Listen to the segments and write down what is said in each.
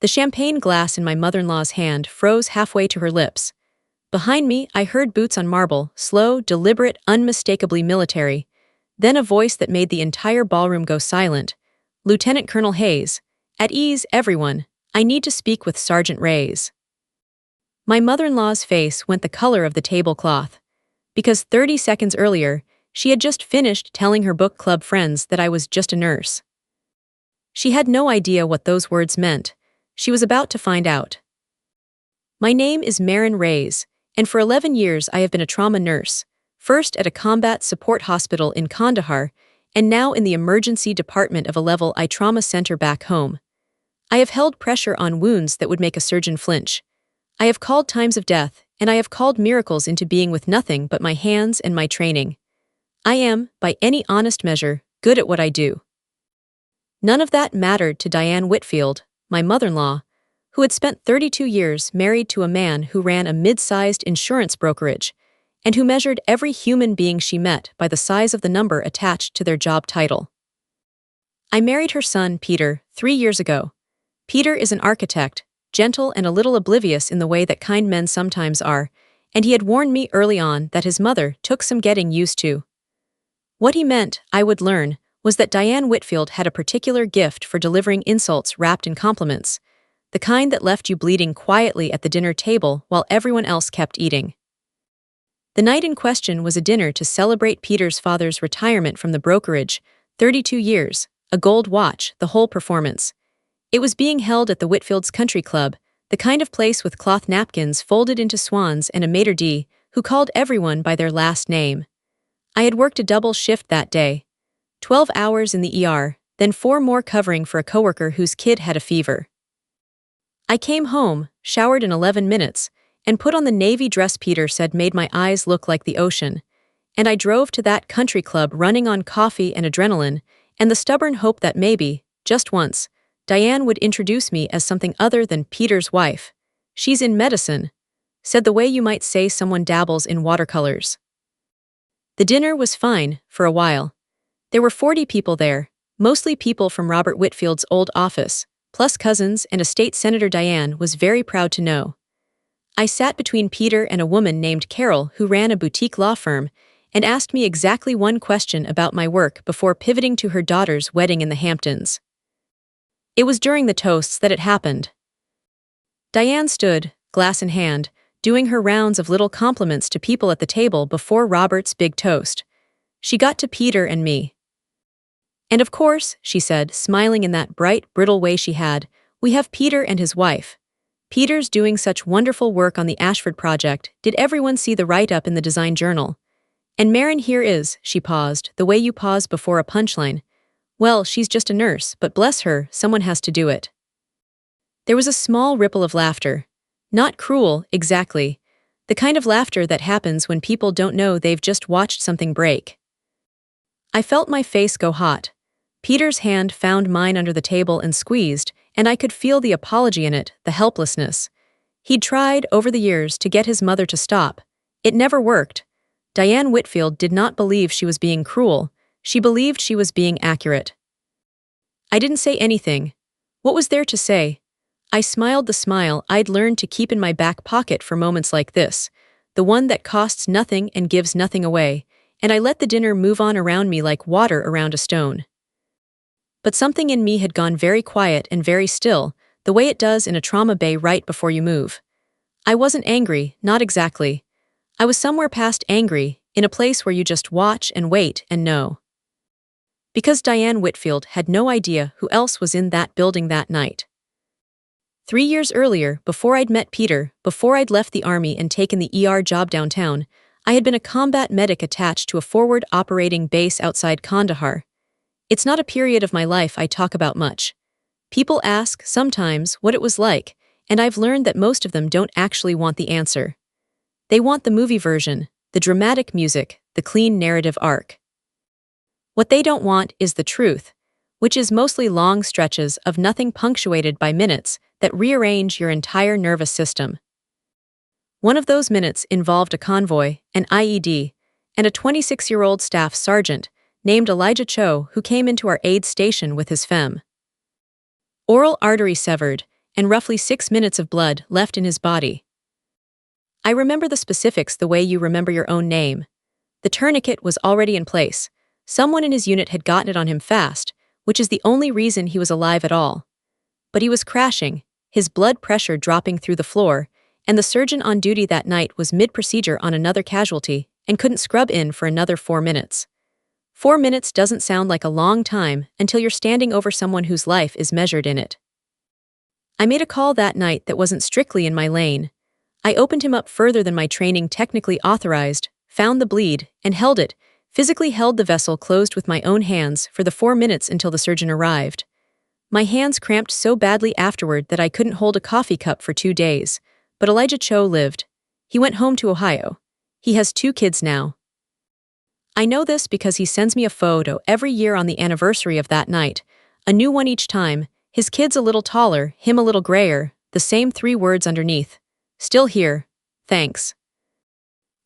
The champagne glass in my mother-in-law's hand froze halfway to her lips. Behind me, I heard boots on marble, slow, deliberate, unmistakably military. Then a voice that made the entire ballroom go silent. Lieutenant Colonel Hayes. At ease, everyone. I need to speak with Sergeant Reyes. My mother-in-law's face went the color of the tablecloth. Because 30 seconds earlier, she had just finished telling her book club friends that I was just a nurse. She had no idea what those words meant. She was about to find out. My name is Marin Reyes, and for 11 years I have been a trauma nurse, first at a combat support hospital in Kandahar, and now in the emergency department of a level I trauma center back home. I have held pressure on wounds that would make a surgeon flinch. I have called times of death, and I have called miracles into being with nothing but my hands and my training. I am, by any honest measure, good at what I do. None of that mattered to Diane Whitfield, my mother-in-law, who had spent 32 years married to a man who ran a mid-sized insurance brokerage, and who measured every human being she met by the size of the number attached to their job title. I married her son, Peter, 3 years ago. Peter is an architect, gentle and a little oblivious in the way that kind men sometimes are, and he had warned me early on that his mother took some getting used to. What he meant, I would learn, was that Diane Whitfield had a particular gift for delivering insults wrapped in compliments, the kind that left you bleeding quietly at the dinner table while everyone else kept eating. The night in question was a dinner to celebrate Peter's father's retirement from the brokerage, 32 years, a gold watch, the whole performance. It was being held at the Whitfields' Country Club, the kind of place with cloth napkins folded into swans and a maitre d' who called everyone by their last name. I had worked a double shift that day, 12 hours in the ER, then 4 more covering for a coworker whose kid had a fever. I came home, showered in 11 minutes, and put on the navy dress Peter said made my eyes look like the ocean, and I drove to that country club running on coffee and adrenaline, and the stubborn hope that maybe, just once, Diane would introduce me as something other than Peter's wife. She's in medicine, said the way you might say someone dabbles in watercolors. The dinner was fine, for a while. There were 40 people there, mostly people from Robert Whitfield's old office, plus cousins and a state senator Diane was very proud to know. I sat between Peter and a woman named Carol who ran a boutique law firm and asked me exactly one question about my work before pivoting to her daughter's wedding in the Hamptons. It was during the toasts that it happened. Diane stood, glass in hand, doing her rounds of little compliments to people at the table before Robert's big toast. She got to Peter and me. And of course, she said, smiling in that bright, brittle way she had, we have Peter and his wife. Peter's doing such wonderful work on the Ashford project. Did everyone see the write-up in the design journal? And Marin here is, she paused, the way you pause before a punchline. Well, she's just a nurse, but bless her, someone has to do it. There was a small ripple of laughter. Not cruel, exactly. The kind of laughter that happens when people don't know they've just watched something break. I felt my face go hot. Peter's hand found mine under the table and squeezed, and I could feel the apology in it, the helplessness. He'd tried, over the years, to get his mother to stop. It never worked. Diane Whitfield did not believe she was being cruel. She believed she was being accurate. I didn't say anything. What was there to say? I smiled the smile I'd learned to keep in my back pocket for moments like this, the one that costs nothing and gives nothing away, and I let the dinner move on around me like water around a stone. But something in me had gone very quiet and very still, the way it does in a trauma bay right before you move. I wasn't angry, not exactly. I was somewhere past angry, in a place where you just watch and wait and know. Because Diane Whitfield had no idea who else was in that building that night. 3 years earlier, before I'd met Peter, before I'd left the army and taken the ER job downtown, I had been a combat medic attached to a forward operating base outside Kandahar. It's not a period of my life I talk about much. People ask, sometimes, what it was like, and I've learned that most of them don't actually want the answer. They want the movie version, the dramatic music, the clean narrative arc. What they don't want is the truth, which is mostly long stretches of nothing punctuated by minutes that rearrange your entire nervous system. One of those minutes involved a convoy, an IED, and a 26-year-old staff sergeant named Elijah Cho who came into our aid station with his femme. Oral artery severed, and roughly 6 minutes of blood left in his body. I remember the specifics the way you remember your own name. The tourniquet was already in place. Someone in his unit had gotten it on him fast, which is the only reason he was alive at all. But he was crashing, his blood pressure dropping through the floor, and the surgeon on duty that night was mid-procedure on another casualty and couldn't scrub in for another 4 minutes. 4 minutes doesn't sound like a long time until you're standing over someone whose life is measured in it. I made a call that night that wasn't strictly in my lane. I opened him up further than my training technically authorized, found the bleed, and held it, physically held the vessel closed with my own hands for the 4 minutes until the surgeon arrived. My hands cramped so badly afterward that I couldn't hold a coffee cup for 2 days, but Elijah Cho lived. He went home to Ohio. He has 2 kids now. I know this because he sends me a photo every year on the anniversary of that night, a new one each time, his kids a little taller, him a little grayer, the same 3 words underneath. Still here, thanks.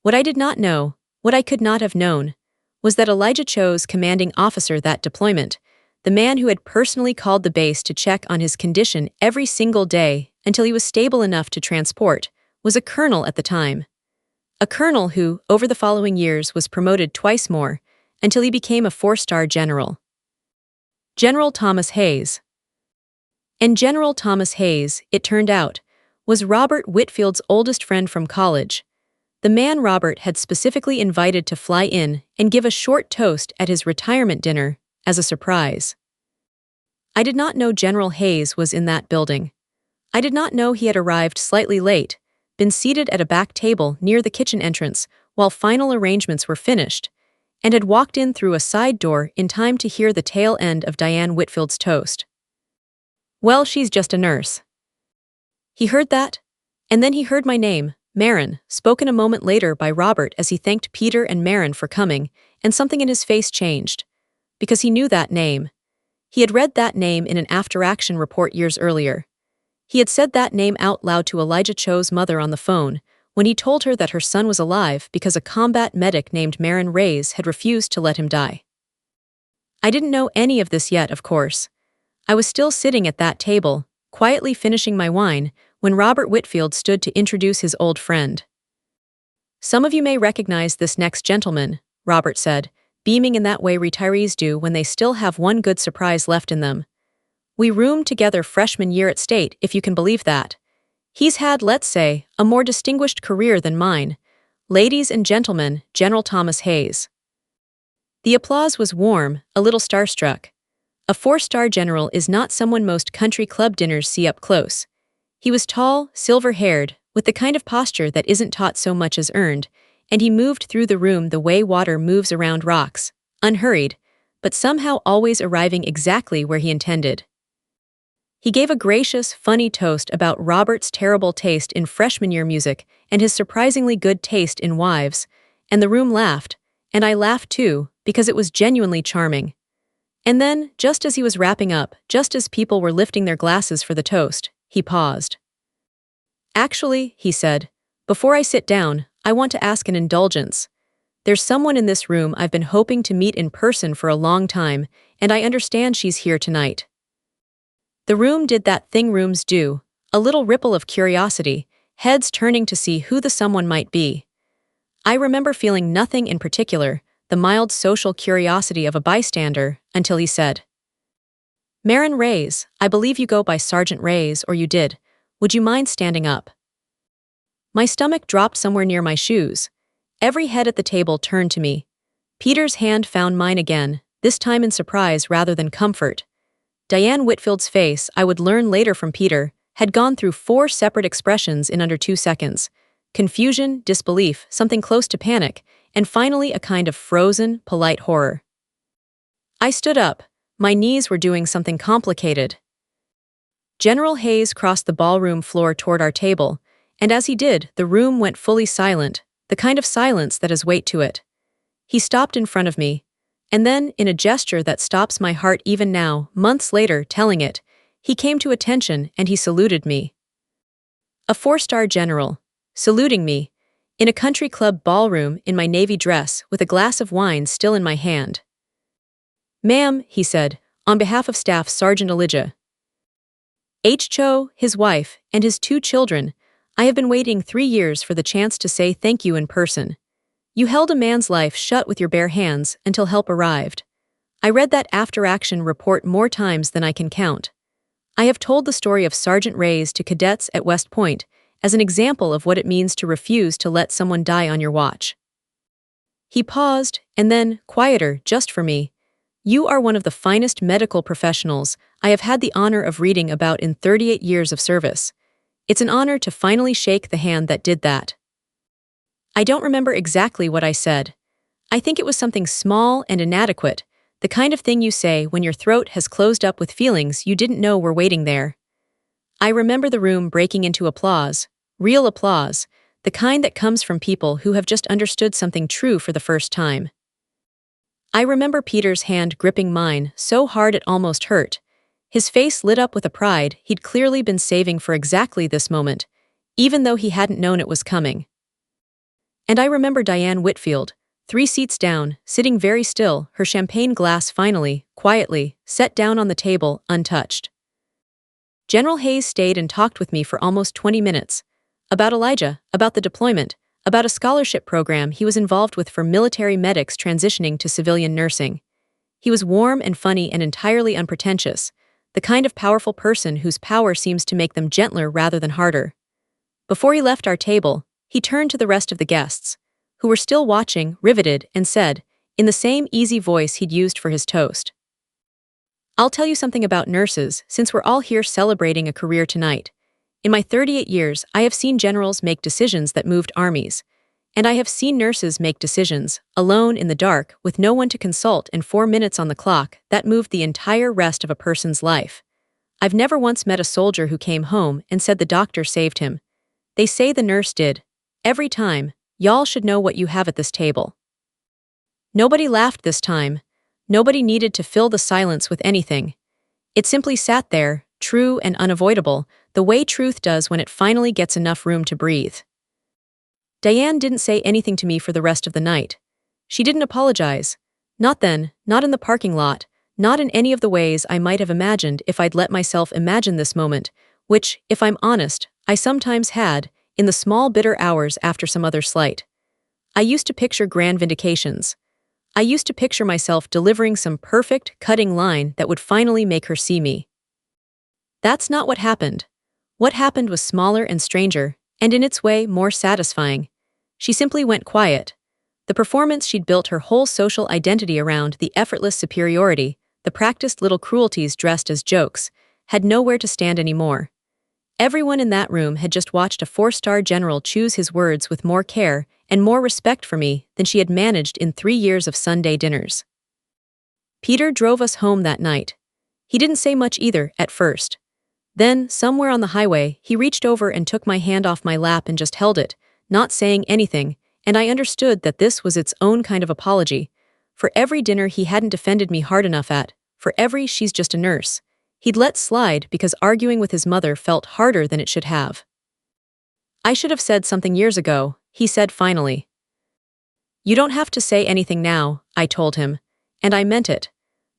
What I did not know, what I could not have known, was that Elijah Cho's commanding officer that deployment, the man who had personally called the base to check on his condition every single day until he was stable enough to transport, was a colonel at the time. A colonel who, over the following years, was promoted twice more, until he became a 4-star general. General Thomas Hayes. And General Thomas Hayes, it turned out, was Robert Whitfield's oldest friend from college. The man Robert had specifically invited to fly in and give a short toast at his retirement dinner, as a surprise. I did not know General Hayes was in that building. I did not know he had arrived slightly late, been seated at a back table near the kitchen entrance while final arrangements were finished, and had walked in through a side door in time to hear the tail end of Diane Whitfield's toast. Well, she's just a nurse. He heard that, and then he heard my name, Marin, spoken a moment later by Robert as he thanked Peter and Marin for coming, and something in his face changed. Because he knew that name. He had read that name in an after-action report years earlier. He had said that name out loud to Elijah Cho's mother on the phone when he told her that her son was alive because a combat medic named Marin Reyes had refused to let him die. I didn't know any of this yet, of course. I was still sitting at that table, quietly finishing my wine, when Robert Whitfield stood to introduce his old friend. Some of you may recognize this next gentleman, Robert said, beaming in that way retirees do when they still have one good surprise left in them. We roomed together freshman year at State, if you can believe that. He's had, let's say, a more distinguished career than mine. Ladies and gentlemen, General Thomas Hayes. The applause was warm, a little starstruck. A 4-star general is not someone most country club dinners see up close. He was tall, silver-haired, with the kind of posture that isn't taught so much as earned, and he moved through the room the way water moves around rocks, unhurried, but somehow always arriving exactly where he intended. He gave a gracious, funny toast about Robert's terrible taste in freshman year music and his surprisingly good taste in wives, and the room laughed, and I laughed too, because it was genuinely charming. And then, just as he was wrapping up, just as people were lifting their glasses for the toast, he paused. Actually, he said, before I sit down, I want to ask an indulgence. There's someone in this room I've been hoping to meet in person for a long time, and I understand she's here tonight. The room did that thing rooms do, a little ripple of curiosity, heads turning to see who the someone might be. I remember feeling nothing in particular, the mild social curiosity of a bystander, until he said, Marin Reyes, I believe you go by Sergeant Reyes, or you did. Would you mind standing up? My stomach dropped somewhere near my shoes. Every head at the table turned to me. Peter's hand found mine again, this time in surprise rather than comfort. Diane Whitfield's face, I would learn later from Peter, had gone through 4 separate expressions in under 2 seconds. Confusion, disbelief, something close to panic, and finally a kind of frozen, polite horror. I stood up. My knees were doing something complicated. General Hayes crossed the ballroom floor toward our table, and as he did, the room went fully silent, the kind of silence that has weight to it. He stopped in front of me, and then, in a gesture that stops my heart even now, months later, telling it, he came to attention and he saluted me. A 4-star general, saluting me, in a country club ballroom in my navy dress with a glass of wine still in my hand. Ma'am, he said, on behalf of Staff Sergeant Elijah. H. Cho, his wife, and his 2 children. I have been waiting 3 years for the chance to say thank you in person. You held a man's life shut with your bare hands until help arrived. I read that after-action report more times than I can count. I have told the story of Sergeant Ray's to cadets at West Point as an example of what it means to refuse to let someone die on your watch. He paused, and then, quieter, just for me. You are one of the finest medical professionals I have had the honor of reading about in 38 years of service. It's an honor to finally shake the hand that did that. I don't remember exactly what I said. I think it was something small and inadequate, the kind of thing you say when your throat has closed up with feelings you didn't know were waiting there. I remember the room breaking into applause, real applause, the kind that comes from people who have just understood something true for the first time. I remember Peter's hand gripping mine so hard it almost hurt. His face lit up with a pride he'd clearly been saving for exactly this moment, even though he hadn't known it was coming. And I remember Diane Whitfield, 3 seats down, sitting very still, her champagne glass finally, quietly, set down on the table, untouched. General Hayes stayed and talked with me for almost 20 minutes. About Elijah, about the deployment, about a scholarship program he was involved with for military medics transitioning to civilian nursing. He was warm and funny and entirely unpretentious, the kind of powerful person whose power seems to make them gentler rather than harder. Before he left our table, he turned to the rest of the guests, who were still watching, riveted, and said, in the same easy voice he'd used for his toast, "I'll tell you something about nurses, since we're all here celebrating a career tonight. In my 38 years, I have seen generals make decisions that moved armies. And I have seen nurses make decisions, alone in the dark, with no one to consult and 4 minutes on the clock, that moved the entire rest of a person's life. I've never once met a soldier who came home and said the doctor saved him. They say the nurse did. Every time. Y'all should know what you have at this table." Nobody laughed this time. Nobody needed to fill the silence with anything. It simply sat there, true and unavoidable, the way truth does when it finally gets enough room to breathe. Diane didn't say anything to me for the rest of the night. She didn't apologize. Not then, not in the parking lot, not in any of the ways I might have imagined if I'd let myself imagine this moment, which, if I'm honest, I sometimes had, in the small bitter hours after some other slight. I used to picture grand vindications. I used to picture myself delivering some perfect, cutting line that would finally make her see me. That's not what happened. What happened was smaller and stranger, and in its way more satisfying. She simply went quiet. The performance she'd built her whole social identity around, the effortless superiority, the practiced little cruelties dressed as jokes, had nowhere to stand anymore. Everyone in that room had just watched a 4-star general choose his words with more care and more respect for me than she had managed in 3 years of Sunday dinners. Peter drove us home that night. He didn't say much either, at first. Then, somewhere on the highway, he reached over and took my hand off my lap and just held it, not saying anything, and I understood that this was its own kind of apology. For every dinner he hadn't defended me hard enough at, for every "she's just a nurse," he'd let slide because arguing with his mother felt harder than it should have. "I should have said something years ago," he said finally. "You don't have to say anything now," I told him, and I meant it.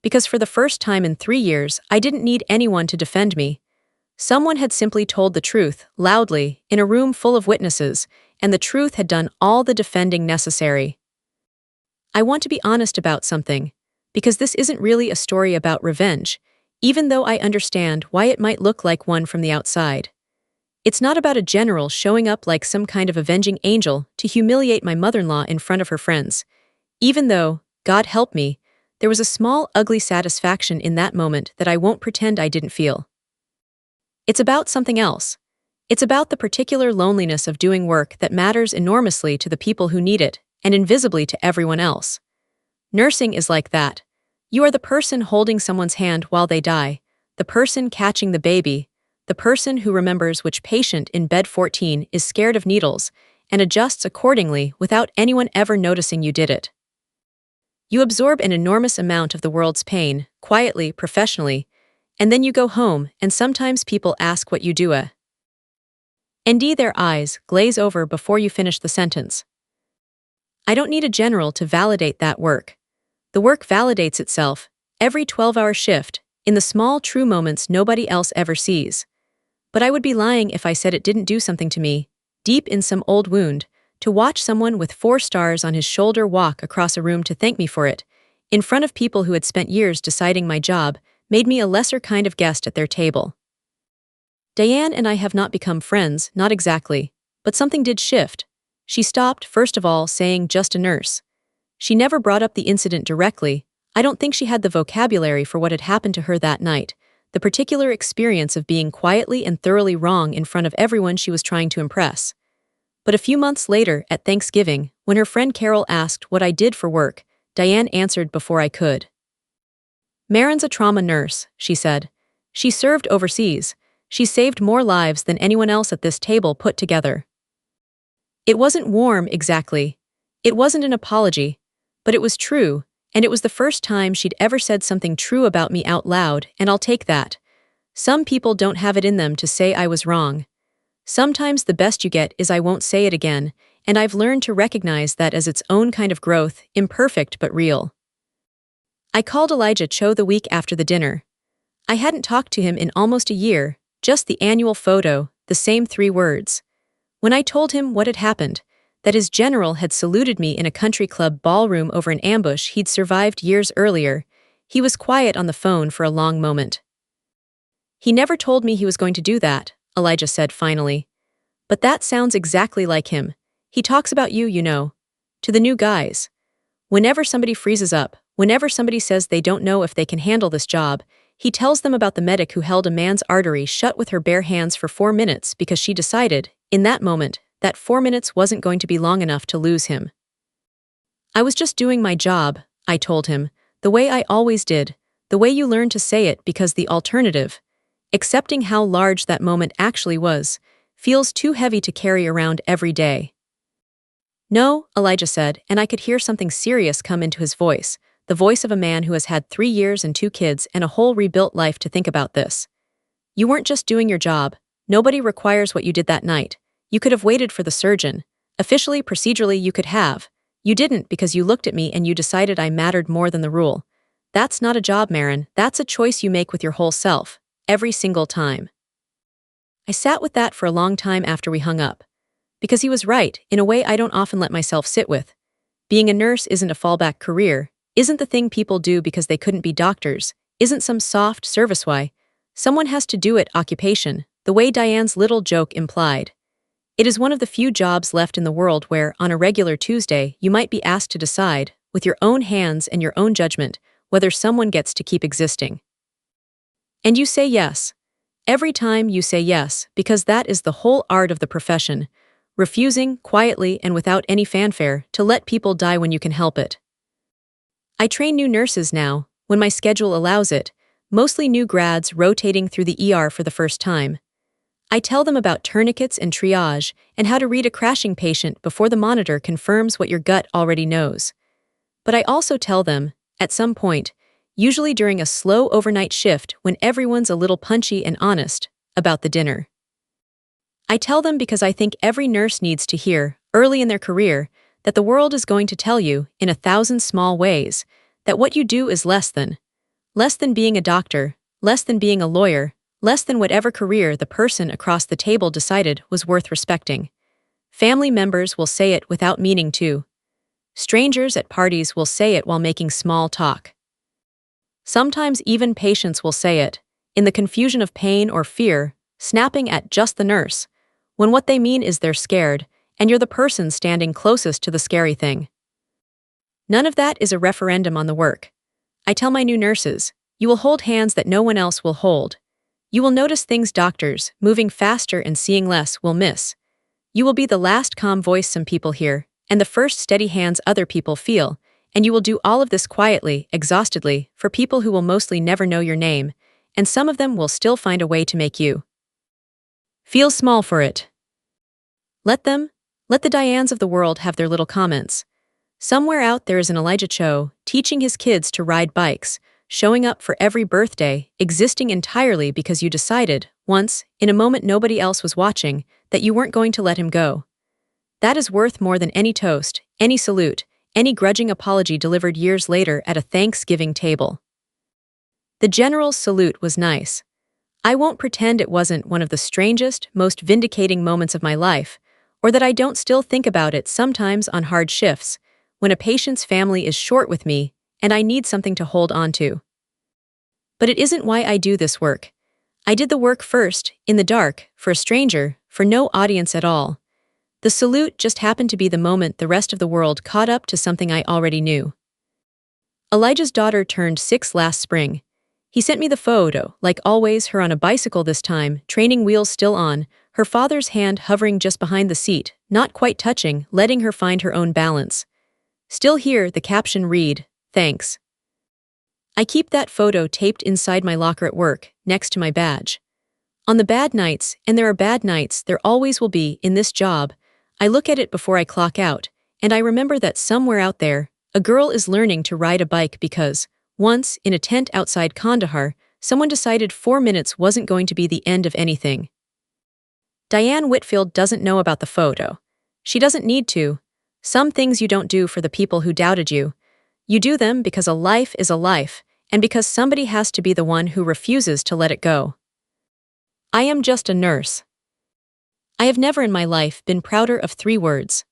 Because for the first time in 3 years, I didn't need anyone to defend me. Someone had simply told the truth, loudly, in a room full of witnesses, and the truth had done all the defending necessary. I want to be honest about something, because this isn't really a story about revenge, even though I understand why it might look like one from the outside. It's not about a general showing up like some kind of avenging angel to humiliate my mother-in-law in front of her friends, even though, God help me, there was a small, ugly satisfaction in that moment that I won't pretend I didn't feel. It's about something else. It's about the particular loneliness of doing work that matters enormously to the people who need it, and invisibly to everyone else. Nursing is like that. You are the person holding someone's hand while they die, the person catching the baby, the person who remembers which patient in bed 14 is scared of needles, and adjusts accordingly without anyone ever noticing you did it. You absorb an enormous amount of the world's pain, quietly, professionally, and then you go home, and sometimes people ask what you do. And their eyes glaze over before you finish the sentence. I don't need a general to validate that work. The work validates itself, every 12-hour shift, in the small true moments nobody else ever sees. But I would be lying if I said it didn't do something to me, deep in some old wound, to watch someone with 4 stars on his shoulder walk across a room to thank me for it, in front of people who had spent years deciding my job, made me a lesser kind of guest at their table. Diane and I have not become friends, not exactly, but something did shift. She stopped, first of all, saying just a nurse. She never brought up the incident directly. I don't think she had the vocabulary for what had happened to her that night, the particular experience of being quietly and thoroughly wrong in front of everyone she was trying to impress. But a few months later, at Thanksgiving, when her friend Carol asked what I did for work, Diane answered before I could. "Marin's a trauma nurse," she said. "She served overseas. She saved more lives than anyone else at this table put together." It wasn't warm, exactly. It wasn't an apology. But it was true, and it was the first time she'd ever said something true about me out loud, and I'll take that. Some people don't have it in them to say I was wrong. Sometimes the best you get is I won't say it again, and I've learned to recognize that as its own kind of growth, imperfect but real. I called Elijah Cho the week after the dinner. I hadn't talked to him in almost a year, just the annual photo, the same 3 words. When I told him what had happened, that his general had saluted me in a country club ballroom over an ambush he'd survived years earlier, he was quiet on the phone for a long moment. "He never told me he was going to do that," Elijah said finally. "But that sounds exactly like him. He talks about you, you know. To the new guys. Whenever somebody freezes up, whenever somebody says they don't know if they can handle this job, he tells them about the medic who held a man's artery shut with her bare hands for 4 minutes because she decided, in that moment, that 4 minutes wasn't going to be long enough to lose him. I was just doing my job," I told him, "the way I always did, the way you learn to say it because the alternative, accepting how large that moment actually was, feels too heavy to carry around every day." "No," Elijah said, and I could hear something serious come into his voice, the voice of a man who has had 3 years and 2 kids and a whole rebuilt life to think about this. "You weren't just doing your job. Nobody requires what you did that night. You could have waited for the surgeon. Officially, procedurally, you could have. You didn't because you looked at me and you decided I mattered more than the rule. That's not a job, Marin. That's a choice you make with your whole self, every single time." I sat with that for a long time after we hung up. Because he was right, in a way I don't often let myself sit with. Being a nurse isn't a fallback career, isn't the thing people do because they couldn't be doctors, isn't some soft service why. Someone has to do it occupation, the way Diane's little joke implied. It is one of the few jobs left in the world where, on a regular Tuesday, you might be asked to decide, with your own hands and your own judgment, whether someone gets to keep existing. And you say yes. Every time you say yes, because that is the whole art of the profession, refusing, quietly and without any fanfare, to let people die when you can help it. I train new nurses now, when my schedule allows it, mostly new grads rotating through the ER for the first time. I tell them about tourniquets and triage and how to read a crashing patient before the monitor confirms what your gut already knows. But I also tell them, at some point, usually during a slow overnight shift when everyone's a little punchy and honest, about the dinner. I tell them because I think every nurse needs to hear, early in their career, that the world is going to tell you, in 1,000 small ways, that what you do is less than being a doctor, less than being a lawyer, less than whatever career the person across the table decided was worth respecting. Family members will say it without meaning to. Strangers at parties will say it while making small talk. Sometimes even patients will say it, in the confusion of pain or fear, snapping at just the nurse, when what they mean is they're scared, and you're the person standing closest to the scary thing. None of that is a referendum on the work. I tell my new nurses, you will hold hands that no one else will hold. You will notice things doctors, moving faster and seeing less, will miss. You will be the last calm voice some people hear, and the first steady hands other people feel, and you will do all of this quietly, exhaustedly, for people who will mostly never know your name, and some of them will still find a way to make you feel small for it. Let the Dianes of the world have their little comments. Somewhere out there is an Elijah Cho, teaching his kids to ride bikes, showing up for every birthday, existing entirely because you decided, once, in a moment nobody else was watching, that you weren't going to let him go. That is worth more than any toast, any salute, any grudging apology delivered years later at a Thanksgiving table. The general's salute was nice. I won't pretend it wasn't one of the strangest, most vindicating moments of my life, or that I don't still think about it sometimes on hard shifts, when a patient's family is short with me and I need something to hold on to. But it isn't why I do this work. I did the work first, in the dark, for a stranger, for no audience at all. The salute just happened to be the moment the rest of the world caught up to something I already knew. Elijah's daughter turned 6 last spring. He sent me the photo, like always, her on a bicycle this time, training wheels still on, her father's hand hovering just behind the seat, not quite touching, letting her find her own balance. Still here, the caption read, "Thanks." I keep that photo taped inside my locker at work, next to my badge. On the bad nights, and there are bad nights, there always will be, in this job, I look at it before I clock out, and I remember that somewhere out there, a girl is learning to ride a bike because, once, in a tent outside Kandahar, someone decided 4 minutes wasn't going to be the end of anything. Diane Whitfield doesn't know about the photo. She doesn't need to. Some things you don't do for the people who doubted you. You do them because a life is a life, and because somebody has to be the one who refuses to let it go. I am just a nurse. I have never in my life been prouder of 3 words.